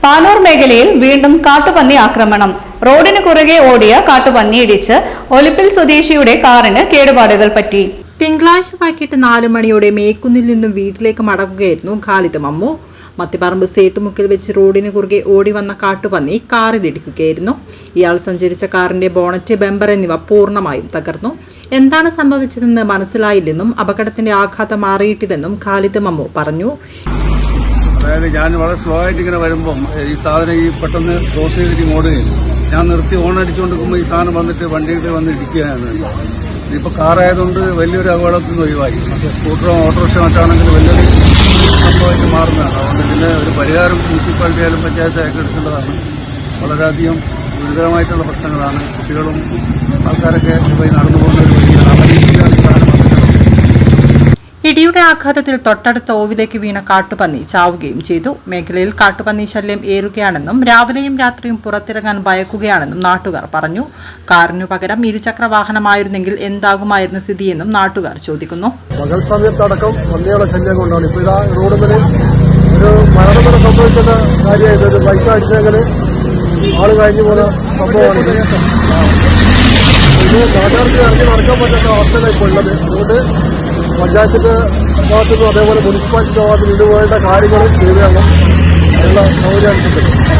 പാനൂർ മേഖലയിൽ വീണ്ടും കാട്ടുപന്നി ആക്രമണം. റോഡിന് കുറുകെ ഓടിയ കാട്ടുപന്നി ഇടിച്ച് ഒലിപ്പിൽ സ്വദേശിയുടെ കാറിന് കേടുപാടുകൾ പറ്റി. തിങ്കളാഴ്ച വൈകിട്ട് 4 മണിയോടെ മേക്കുന്നിൽ നിന്നും വീട്ടിലേക്ക് മടങ്ങുകയായിരുന്നു ഖാലിദ് മമ്മു. മത്തിപ്പറമ്പ് സേട്ടുമുക്കിൽ വെച്ച് റോഡിന് കുറുകെ ഓടി വന്ന കാട്ടുപന്നി കാറിലിടിക്കുകയായിരുന്നു. ഇയാൾ സഞ്ചരിച്ച കാറിന്റെ ബോണറ്റ്, ബമ്പർ എന്നിവ പൂർണ്ണമായും തകർന്നു. എന്താണ് സംഭവിച്ചതെന്ന് മനസ്സിലായില്ലെന്നും അപകടത്തിന്റെ ആഘാതം മാറിയിട്ടില്ലെന്നും ഖാലിദ് മമ്മു പറഞ്ഞു. അതായത് ഞാൻ വളരെ സ്ലോ ആയിട്ട് ഇങ്ങനെ വരുമ്പം ഈ സാധനം പെട്ടെന്ന് ക്രോസ് ചെയ്തിട്ട് ഓടുകയും ഞാൻ നിർത്തി ഓണടിച്ചുകൊണ്ടിരിക്കുമ്പോൾ ഈ സാധനം വന്നിട്ട് വണ്ടിയിട്ട് വന്ന് ഇടിക്കുകയാണ്. ഇതിപ്പോൾ കാറായതുകൊണ്ട് വലിയൊരു അപകടത്തിൽ നിന്ന് ഒഴിവായി. പക്ഷേ സ്കൂട്ടറോ ഓട്ടോറിക്ഷ മറ്റാണെങ്കിൽ വലിയൊരു സംഭവമായിട്ട് മാറുന്നതാണ്. അതുകൊണ്ട് ഇതിന് ഒരു പരിഹാരം മുനിസിപ്പാലിറ്റി ആയാലും പഞ്ചായത്തായാലും എടുക്കേണ്ടതാണ്. വളരെയധികം ഗുരുതരമായിട്ടുള്ള പ്രശ്നങ്ങളാണ്. കുട്ടികളും ആൾക്കാരൊക്കെ പോയി നടന്നു പോകുന്ന ഒരു വലിയ അപകടത്തിലാണ് സാധനം വന്നിട്ടുള്ളത്. ഇടിയുടെ ആഘാതത്തിൽ തൊട്ടടുത്ത ഓവിലേക്ക് വീണ കാട്ടുപന്നി ചാവുകയും ചെയ്തു. മേഖലയിൽ കാട്ടുപന്നി ശല്യം ഏറുകയാണെന്നും രാവിലെയും രാത്രിയും പുറത്തിറങ്ങാൻ ഭയക്കുകയാണെന്നും നാട്ടുകാർ പറഞ്ഞു. കാറിനു പകരം ഇരുചക്ര വാഹനമായിരുന്നെങ്കിൽ എന്താകുമായിരുന്നു സ്ഥിതിയെന്നും നാട്ടുകാർ ചോദിക്കുന്നു. പകൽ സമയത്തടക്കം പന്നികളുടെ ശല്യം കൊണ്ടാണ് ഇപ്പോൾ ഇതാ റോഡിൽ ഒരു മരണം സംഭവിക്കുന്ന കാര്യമായിട്ട് ഒരു ബൈക്ക് അടിച്ചെങ്കിൽ ആള് കഴിഞ്ഞു പോകുന്ന സംഭവമാണ്. ഇത് നാട്ടുകാർക്ക് ഇറങ്ങി നടക്കാൻ പറ്റാത്ത അവസ്ഥയിലാണ് ഇപ്പോൾ ഉള്ളത്. അതുകൊണ്ട് പഞ്ചായത്തിന്റെ ഭാഗത്തുനിന്നും അതേപോലെ മുനിസിപ്പാലിറ്റിയുടെ ഭാഗത്തുനിന്നും ഇതുപോലുള്ള കാര്യങ്ങൾ ചെയ്തു തരണം. അതിനുള്ള സൗകര്യം